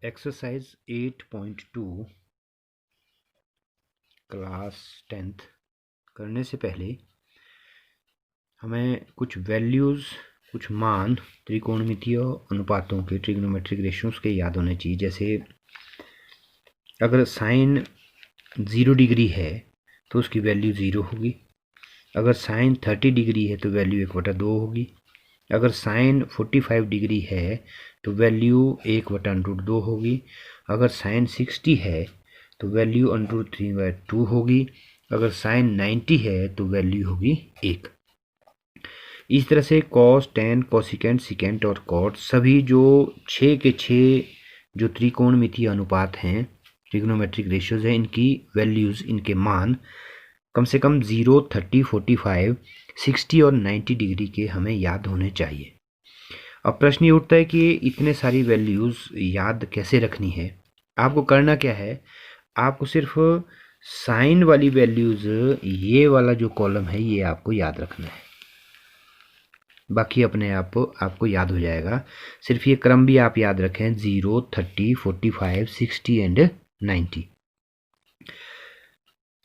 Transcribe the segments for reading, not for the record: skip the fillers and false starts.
Exercise 8.2 class 10th करने से पहले हमें कुछ वैल्यूज़, कुछ मान त्रिकोणमितीय अनुपातों के, ट्रिग्नोमेट्रिक रेशियोज के याद होने चाहिए। जैसे अगर साइन 0 डिग्री है तो उसकी वैल्यू 0 होगी। अगर साइन 30 डिग्री है तो वैल्यू 1/2 होगी। अगर साइन 45 डिग्री है तो वैल्यू 1/√2 होगी। अगर साइन 60 है तो वैल्यू √3/2 होगी। अगर साइन 90 है तो वैल्यू होगी 1। इस तरह से कॉस, टेन, कोसिकेंट, सिकेंट और कॉट सभी जो 6 के 6 जो त्रिकोणमितीय अनुपात हैं, ट्रिग्नोमेट्रिक रेशियोज हैं, इनकी वैल्यूज़, इनके मान कम से कम 0, 30, 45, 60 और 90 डिग्री के हमें याद होने चाहिए। अब प्रश्न ये उठता है कि इतने सारी वैल्यूज़ याद कैसे रखनी है। आपको करना क्या है, आपको सिर्फ साइन वाली वैल्यूज़, ये वाला जो कॉलम है ये आपको याद रखना है, बाकी अपने आप आपको याद हो जाएगा। सिर्फ ये क्रम भी आप याद रखें, 0, 30, 45, 60 एंड 90।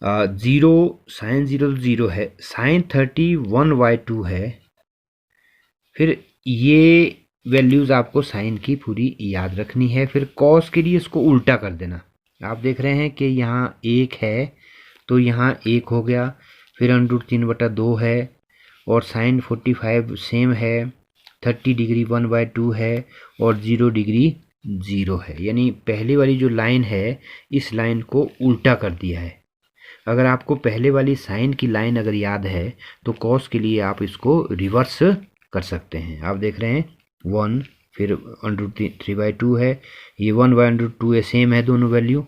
0 साइन 0 तो 0 है, साइन 30 1/2 है। फिर ये वैल्यूज़ आपको साइन की पूरी याद रखनी है। फिर कॉस के लिए इसको उल्टा कर देना। आप देख रहे हैं कि यहाँ 1 है तो यहाँ 1 हो गया, फिर √3/2 है, और साइन 45 सेम है, 30 डिग्री 1/2 है, और 0 डिग्री 0 है। यानी पहली वाली जो लाइन है इस लाइन को उल्टा कर दिया है। अगर आपको पहले वाली साइन की लाइन अगर याद है तो कॉस के लिए आप इसको रिवर्स कर सकते हैं। आप देख रहे हैं 1, फिर √3/2 है, ये 1/√2 है, सेम है दोनों वैल्यू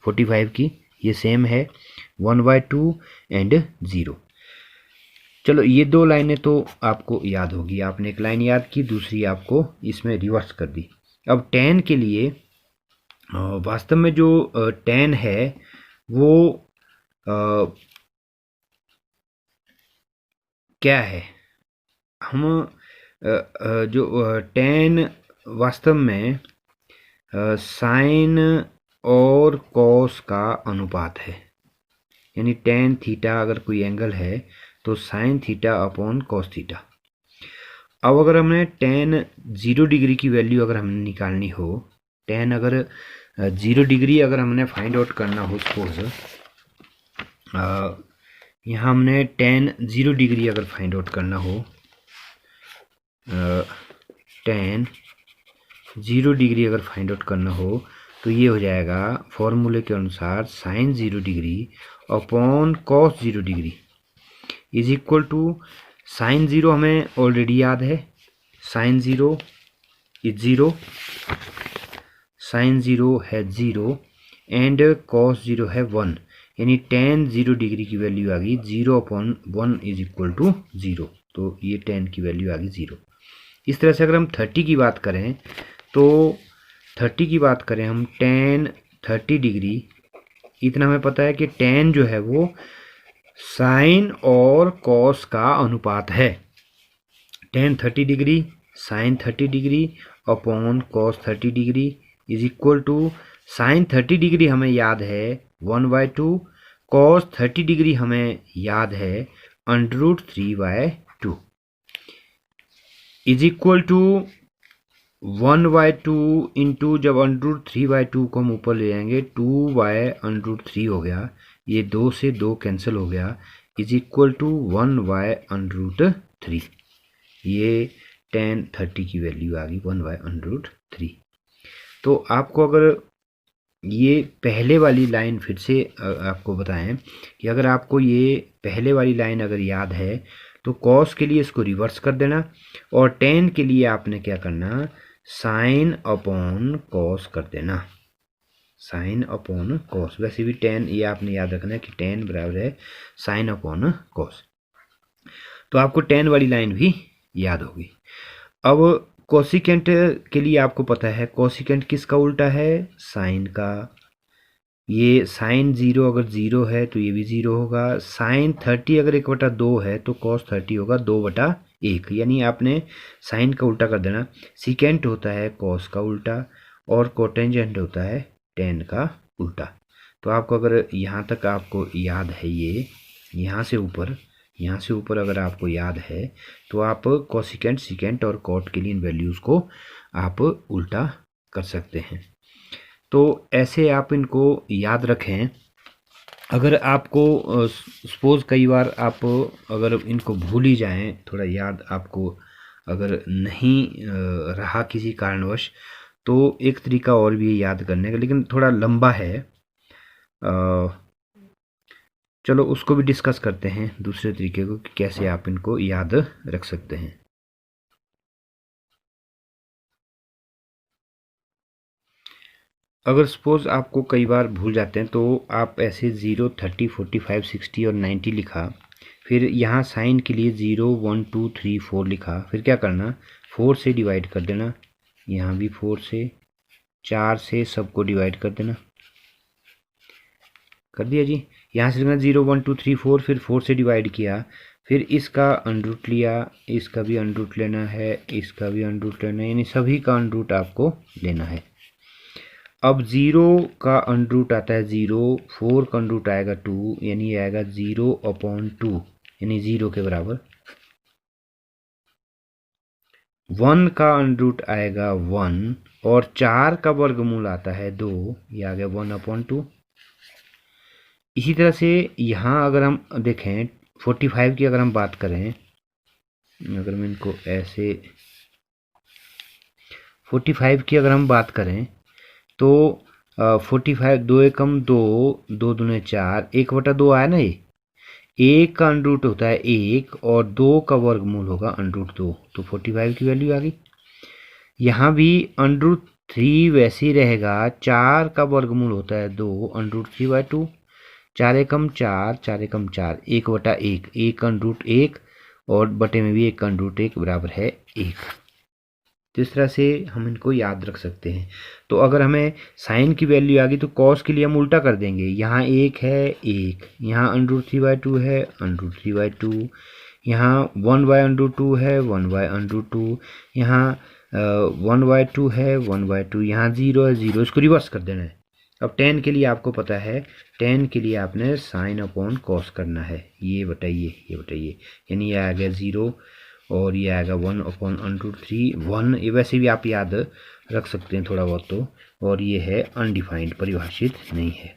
45 की, ये सेम है 1/2 एंड 0। चलो ये दो लाइनें तो आपको याद होगी, आपने एक लाइन याद की, दूसरी आपको इसमें रिवर्स कर दी। अब टेन के लिए वास्तव में जो टेन है वो क्या है, हम जो टेन वास्तव में साइन और कॉस का अनुपात है। यानी टेन थीटा अगर कोई एंगल है तो sine theta upon cos theta. अब अगर हमने टेन 0 डिग्री की वैल्यू अगर हमने निकालनी हो, टेन अगर 0 डिग्री अगर हमने फाइंड आउट करना हो, सपोज यहाँ हमने टेन 0 डिग्री अगर फाइंड आउट करना हो, टेन 0 डिग्री अगर फाइंड आउट करना हो तो ये हो जाएगा फॉर्मूले के अनुसार sine 0 degree upon cos 0 degree is equal to, sine 0 हमें ऑलरेडी याद है, साइन 0 इज 0, साइन 0 है 0 एंड कॉस 0 है 1। यानी टेन 0 डिग्री की वैल्यू आ गई 0/1 इज इक्वल टू 0। तो ये टेन की वैल्यू आ गई 0। इस तरह से अगर हम 30 की बात करें तो 30 की बात करें हम, टेन 30 डिग्री, इतना हमें पता है कि टेन जो है वो साइन और कॉस का अनुपात है। Tan 30 degree sine 30 degree upon cos 30 degree is equal to, sine 30 degree हमें याद है 1/2, कॉस 30 डिग्री हमें याद है √3/2 इज इक्वल टू 1/2 इंटू, जब √3/2 को हम ऊपर ले जाएंगे 2/√3 हो गया, ये 2 से 2 कैंसिल हो गया, इज इक्वल टू 1/√3। ये टेन 30 की वैल्यू आ गई 1/√3। तो आपको अगर ये पहले वाली लाइन फिर से आपको बताएं कि अगर आपको ये पहले वाली लाइन अगर याद है तो कॉस के लिए इसको रिवर्स कर देना, और टेन के लिए आपने क्या करना, साइन अपॉन कॉस कर देना, साइन अपॉन कॉस। वैसे भी टेन, ये आपने याद रखना है कि टेन बराबर है साइन अपॉन कॉस, तो आपको टेन वाली लाइन भी याद होगी। अब कोसिकेंट के लिए आपको पता है कोसिकेंट किसका उल्टा है, साइन का। ये साइन 0 अगर 0 है तो ये भी 0 होगा। साइन 30 अगर 1/2 है तो कॉस 30 होगा 2/1। यानी आपने साइन का उल्टा कर देना। सिकेंट होता है कॉस का उल्टा, और कोटेंजेंट होता है tan का उल्टा। तो आपको अगर यहाँ तक आपको याद है, ये यहाँ से ऊपर अगर आपको याद है तो आप कोसिकेंट, सिकेंट और कॉट के लिए इन वैल्यूज़ को आप उल्टा कर सकते हैं। तो ऐसे आप इनको याद रखें। अगर आपको सपोज़ कई बार आप अगर इनको भूल ही जाएं, थोड़ा याद आपको अगर नहीं रहा किसी कारणवश, तो एक तरीका और भी है याद करने का, लेकिन थोड़ा लंबा है। चलो उसको भी डिस्कस करते हैं, दूसरे तरीके को कि कैसे आप इनको याद रख सकते हैं। अगर सपोज़ आपको कई बार भूल जाते हैं तो आप ऐसे 0, 30, 45, 60 और 90 लिखा, फिर यहाँ साइन के लिए 0, 1, 2, 3, 4 लिखा, फिर क्या करना, 4 से डिवाइड कर देना, यहाँ भी 4 से, 4 से सबको डिवाइड कर देना, कर दिया जी। यहाँ से लिखना 0, 1, 2, 3, 4, फिर 4 से डिवाइड किया, फिर इसका अंडरूट लिया, इसका भी अंडरूट लेना है, इसका भी अंडरूट लेना है, यानी सभी का अंडरूट आपको लेना है। अब 0 का अंडरूट आता है 0, 4 का अंडरूट आएगा 2, यानी आएगा 0/2, यानी 0 के बराबर। 1 का अंडरूट आएगा 1 और 4 का वर्गमूल आता है 2, ये आ गया 1/2। इसी तरह से यहाँ अगर हम देखें 45 की अगर हम बात करें, अगर मैं इनको ऐसे 45 की अगर हम बात करें तो 45 2 एकम 2, 2 दूने 4, 1/2 आया ना, ये 1 का अंडरूट होता है 1 और 2 का वर्गमूल होगा अंडरूट 2, तो 45 की वैल्यू आ गई। यहाँ भी √3 वैसे ही रहेगा, 4 का वर्गमूल होता है 2, √3/2, 4 एकम 4, 4 एकम 4, 1/1, 1 का अंडरूट 1 और बटे में भी 1 का अंडरूट 1 बराबर है 1। तो इस तरह से हम इनको याद रख सकते हैं। तो अगर हमें साइन की वैल्यू आ गई तो कॉस के लिए हम उल्टा कर देंगे, यहाँ 1 है 1, यहाँ √3/2 है √3/2, यहाँ 1/√2 है 1/√2, यहाँ 1/2 है 1/2, यहाँ 0 है 0, इसको रिवर्स कर देना है। अब tan के लिए आपको पता है, tan के लिए आपने साइन अपॉन कॉस करना है, ये बताइए, ये बताइए, यानी ये आ गया 0 और ये आएगा 1/√3, 1, ये वैसे भी आप याद रख सकते हैं थोड़ा बहुत तो। और ये है अनडिफाइंड, परिभाषित नहीं है,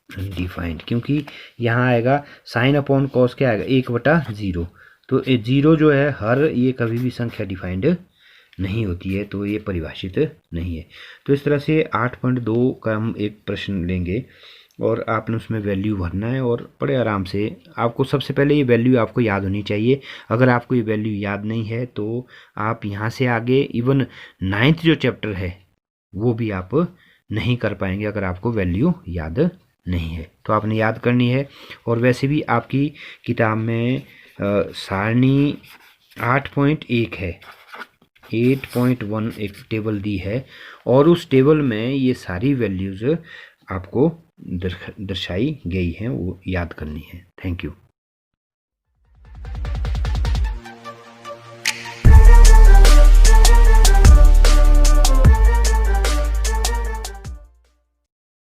अनडिफाइंड, क्योंकि यहाँ आएगा साइन अपॉन कॉस, क्या आएगा 1/0, तो 0 जो है हर, ये कभी भी संख्या डिफाइंड नहीं होती है, तो ये परिभाषित नहीं है। तो इस तरह से 8.2 का हम एक प्रश्न लेंगे और आपने उसमें वैल्यू भरना है और बड़े आराम से। आपको सबसे पहले ये वैल्यू आपको याद होनी चाहिए। अगर आपको ये वैल्यू याद नहीं है तो आप यहाँ से आगे इवन 9th जो चैप्टर है वो भी आप नहीं कर पाएंगे अगर आपको वैल्यू याद नहीं है। तो आपने याद करनी है। और वैसे भी आपकी किताब में सारणी 8.1 है, 8.1 एक टेबल दी है और उस टेबल में ये सारी वैल्यूज़ आपको दर्शाई गई हैं, वो याद करनी है। Thank you.